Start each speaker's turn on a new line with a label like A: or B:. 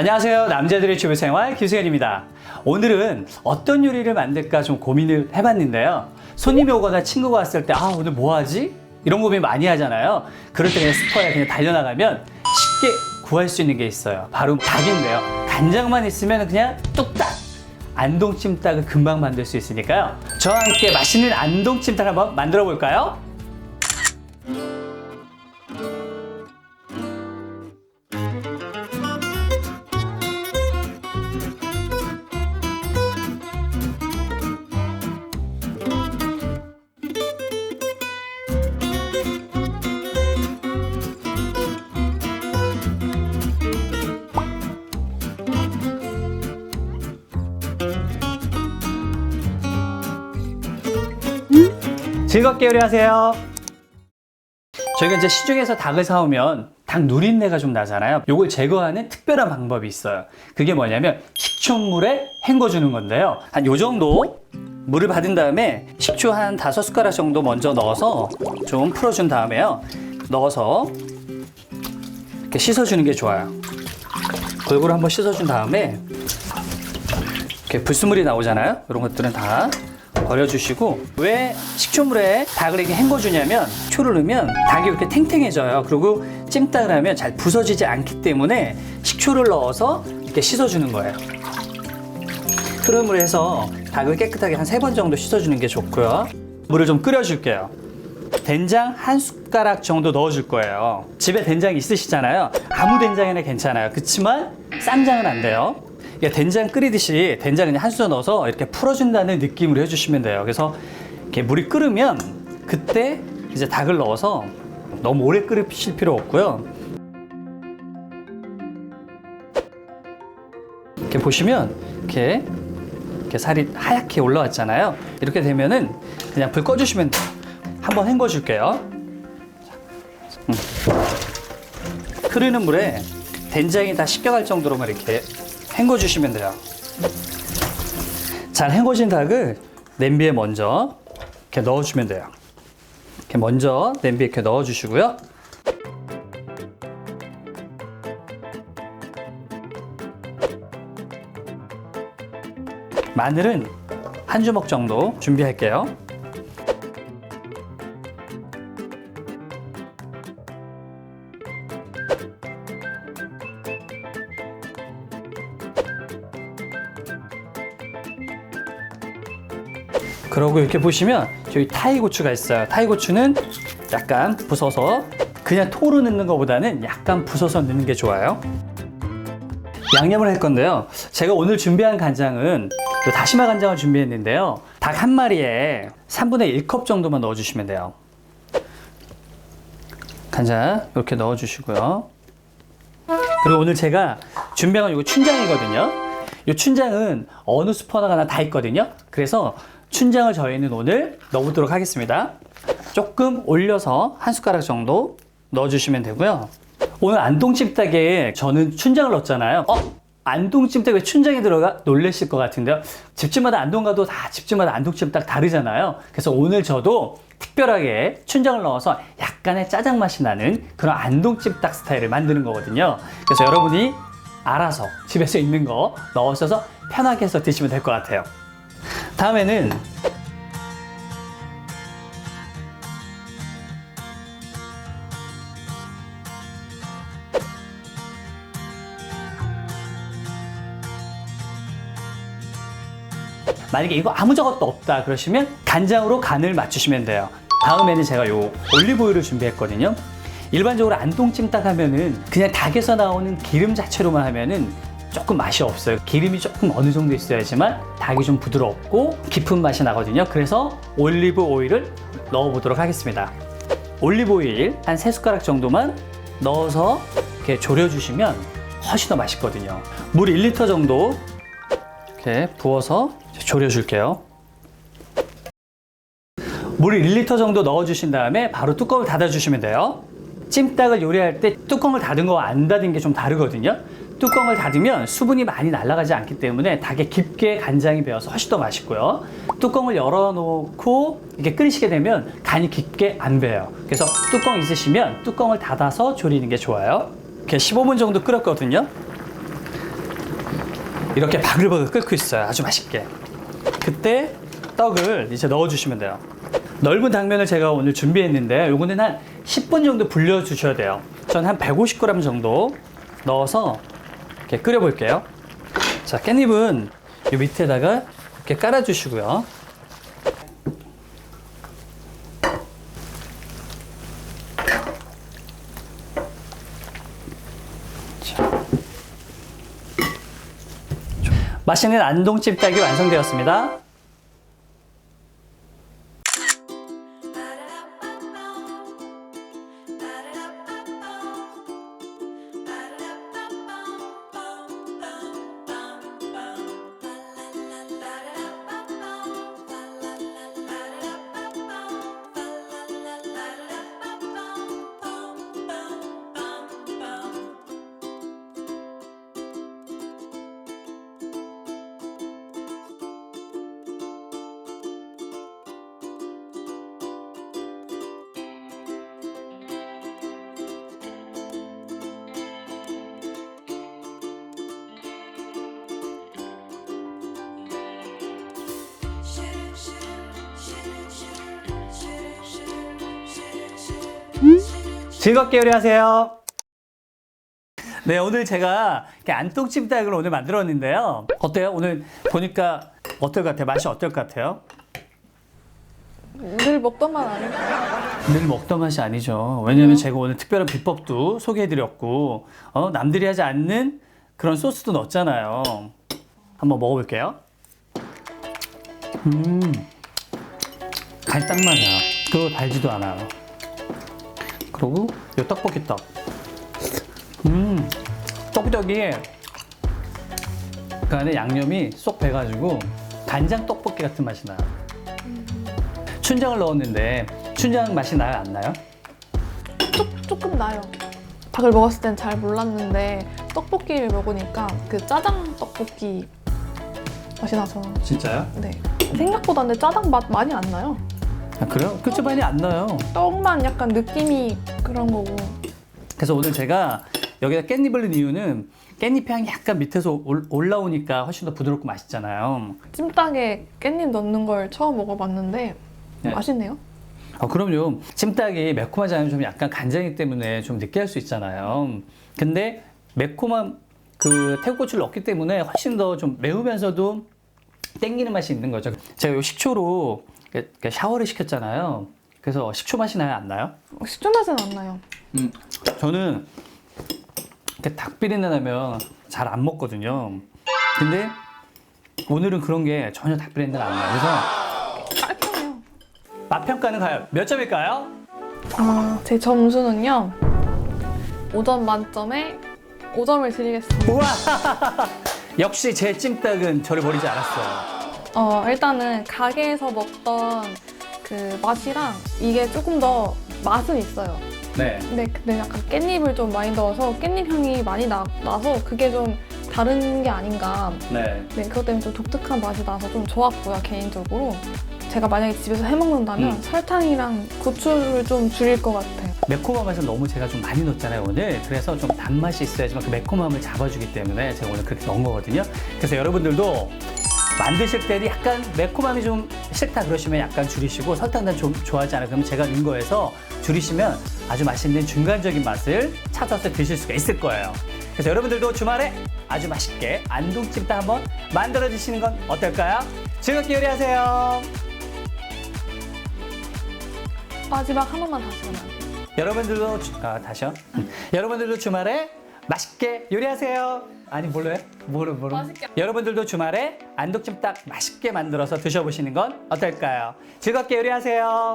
A: 안녕하세요. 남자들의 주부생활 김수현입니다. 오늘은 어떤 요리를 만들까 좀 고민을 해봤는데요. 손님이 오거나 친구가 왔을 때 오늘 뭐 하지? 이런 고민 많이 하잖아요. 그럴 때 그냥 스토어에 그냥 달려나가면 쉽게 구할 수 있는 게 있어요. 바로 닭인데요. 간장만 있으면 그냥 뚝딱 안동찜닭을 금방 만들 수 있으니까요. 저와 함께 맛있는 안동찜닭 한번 만들어 볼까요? 즐겁게 요리하세요. 저희가 이제 시중에서 닭을 사오면 닭 누린내가 좀 나잖아요. 요걸 제거하는 특별한 방법이 있어요. 그게 뭐냐면 식초물에 헹궈주는 건데요. 한 요 정도 물을 받은 다음에 식초 한 5숟가락 정도 먼저 넣어서 좀 풀어준 다음에요. 넣어서 이렇게 씻어주는 게 좋아요. 골고루 한번 씻어준 다음에 이렇게 불순물이 나오잖아요. 이런 것들은 다 버려주시고, 왜 식초물에 닭을 이렇게 헹궈주냐면 식초를 넣으면 닭이 이렇게 탱탱해져요. 그리고 찜닭을 하면 잘 부서지지 않기 때문에 식초를 넣어서 이렇게 씻어주는 거예요. 흐름을 해서 닭을 깨끗하게 한 3번 정도 씻어주는 게 좋고요. 물을 좀 끓여줄게요. 된장 1숟가락 정도 넣어줄 거예요. 집에 된장 있으시잖아요. 아무 된장이나 괜찮아요. 그렇지만 쌈장은 안 돼요. 된장 끓이듯이 된장 그냥 한 수저 넣어서 이렇게 풀어준다는 느낌으로 해주시면 돼요. 그래서 이렇게 물이 끓으면 그때 이제 닭을 넣어서 너무 오래 끓이실 필요 없고요. 이렇게 보시면 이렇게 살이 하얗게 올라왔잖아요. 이렇게 되면은 그냥 불 꺼주시면 돼요. 한번 헹궈 줄게요. 흐르는 물에 된장이 다 씻겨갈 정도로만 이렇게 헹궈 주시면 돼요. 잘 헹궈진 닭을 냄비에 먼저 이렇게 넣어주면 돼요. 이렇게 먼저 냄비에 이렇게 넣어주시고요. 마늘은 한 주먹 정도 준비할게요. 그러고 이렇게 보시면 저기 타이고추가 있어요. 타이고추는 약간 부숴서 그냥 통으로 넣는 것보다는 약간 부숴서 넣는 게 좋아요. 양념을 할 건데요. 제가 오늘 준비한 간장은 다시마 간장을 준비했는데요. 닭 한 마리에 3분의 1컵 정도만 넣어주시면 돼요. 간장 이렇게 넣어주시고요. 그리고 오늘 제가 준비한 건 이거 춘장이거든요. 이 춘장은 어느 슈퍼나 다 있거든요. 그래서 춘장을 저희는 오늘 넣어보도록 하겠습니다. 조금 올려서 한 숟가락 정도 넣어주시면 되고요. 오늘 안동찜닭에 저는 춘장을 넣었잖아요. 안동찜닭 왜 춘장이 들어가? 놀라실 것 같은데요. 집집마다 안동 가도 다 집집마다 안동찜닭 다르잖아요. 그래서 오늘 저도 특별하게 춘장을 넣어서 약간의 짜장 맛이 나는 그런 안동찜닭 스타일을 만드는 거거든요. 그래서 여러분이 알아서 집에서 있는 거 넣으셔서 편하게 해서 드시면 될 것 같아요. 다음에는 만약에 이거 아무것도 없다 그러시면 간장으로 간을 맞추시면 돼요. 다음에는 제가 요 올리브오일을 준비했거든요. 일반적으로 안동찜닭 하면은 그냥 닭에서 나오는 기름 자체로만 하면은 조금 맛이 없어요. 기름이 조금 어느 정도 있어야지만 닭이 좀 부드럽고 깊은 맛이 나거든요. 그래서 올리브 오일을 넣어 보도록 하겠습니다. 올리브 오일 한 3숟가락 정도만 넣어서 이렇게 졸여주시면 훨씬 더 맛있거든요. 물 1리터 정도 이렇게 부어서 졸여줄게요. 물 1리터 정도 넣어주신 다음에 바로 뚜껑을 닫아주시면 돼요. 찜닭을 요리할 때 뚜껑을 닫은 거와 안 닫은 게 좀 다르거든요. 뚜껑을 닫으면 수분이 많이 날아가지 않기 때문에 닭에 깊게 간장이 배어서 훨씬 더 맛있고요. 뚜껑을 열어놓고 이렇게 끓이시게 되면 간이 깊게 안 배요. 그래서 뚜껑 있으시면 뚜껑을 닫아서 졸이는 게 좋아요. 이렇게 15분 정도 끓였거든요. 이렇게 바글바글 끓고 있어요. 아주 맛있게. 그때 떡을 이제 넣어주시면 돼요. 넓은 당면을 제가 오늘 준비했는데 요거는 한 10분 정도 불려주셔야 돼요. 전 한 150g 정도 넣어서 이렇게 끓여볼게요. 자, 깻잎은 요 밑에다가 이렇게 깔아주시고요. 맛있는 안동찜닭이 완성되었습니다. 즐겁게 요리하세요. 네, 오늘 제가 이렇게 안동찜닭을 오늘 만들었는데요. 어때요? 오늘 보니까 어떨 것 같아요? 맛이 어떨 것 같아요?
B: 늘 먹던 맛 아닐까요?
A: 늘 먹던 맛이 아니죠. 왜냐면 제가 오늘 특별한 비법도 소개해드렸고, 남들이 하지 않는 그런 소스도 넣었잖아요. 한번 먹어볼게요. 간이 딱 맞아. 그거 달지도 않아요. 그리고 요 떡볶이 떡. 떡떡이 그 안에 양념이 쏙 배가지고 간장 떡볶이 같은 맛이 나요. 춘장을 넣었는데 춘장 맛이 나요, 안 나요?
B: 조금 나요. 닭을 먹었을 땐 잘 몰랐는데 떡볶이를 먹으니까 그 짜장 떡볶이 맛이 나서
A: 진짜요?
B: 네. 생각보다 근데 짜장 맛 많이 안 나요.
A: 아, 그래요? 그렇게 많이 안 나요.
B: 떡만 약간 느낌이 그런 거고.
A: 그래서 오늘 제가 여기다 깻잎을 넣은 이유는 깻잎 향이 약간 밑에서 올라오니까 훨씬 더 부드럽고 맛있잖아요.
B: 찜닭에 깻잎 넣는 걸 처음 먹어봤는데
A: 네.
B: 맛있네요.
A: 그럼요. 찜닭이 매콤하지 않으면 좀 약간 간장이기 때문에 좀 느끼할 수 있잖아요. 근데 매콤한 그 태국고추를 넣기 때문에 훨씬 더 좀 매우면서도 땡기는 맛이 있는 거죠. 제가 요 식초로 샤워를 시켰잖아요. 그래서 식초 맛이 나요, 안 나요?
B: 식초 맛은 안 나요.
A: 저는 닭비린내 나면 잘 안 먹거든요. 근데 오늘은 그런 게 전혀 닭비린내가 안 나요. 그래서
B: 깔끔해요.
A: 맛 평가는 과연 몇 점일까요?
B: 제 점수는요. 5점 만점에 5점을 드리겠습니다.
A: 우와! 역시 제 찜닭은 저를 버리지 않았어요.
B: 일단은 가게에서 먹던 그 맛이랑 이게 조금 더 맛은 있어요.
A: 네.
B: 근데 약간 깻잎을 좀 많이 넣어서 깻잎 향이 많이 나서 그게 좀 다른 게 아닌가.
A: 네.
B: 네, 그것 때문에 좀 독특한 맛이 나서 좀 좋았고요, 개인적으로. 제가 만약에 집에서 해먹는다면 설탕이랑 고추를 좀 줄일 것 같아요.
A: 매콤한 맛은 너무 제가 좀 많이 넣었잖아요, 오늘. 그래서 좀 단맛이 있어야지만 그 매콤함을 잡아주기 때문에 제가 오늘 그렇게 넣은 거거든요. 그래서 여러분들도 만드실 때는 약간 매콤함이 좀 싫다 그러시면 약간 줄이시고 설탕 좀 좋아하지 않아 그러면 제가 넣은 거에서 줄이시면 아주 맛있는 중간적인 맛을 찾아서 드실 수가 있을 거예요. 그래서 여러분들도 주말에 아주 맛있게 안동찜닭 한번 만들어 드시는 건 어떨까요? 즐겁게 요리하세요.
B: 마지막 한 번만 다시 하면.
A: 여러분들도 다시요. 여러분들도 주말에 맛있게 요리하세요. 아니 뭘로?
B: 맛있게.
A: 여러분들도 주말에 안동찜닭 맛있게 만들어서 드셔보시는 건 어떨까요? 즐겁게 요리하세요.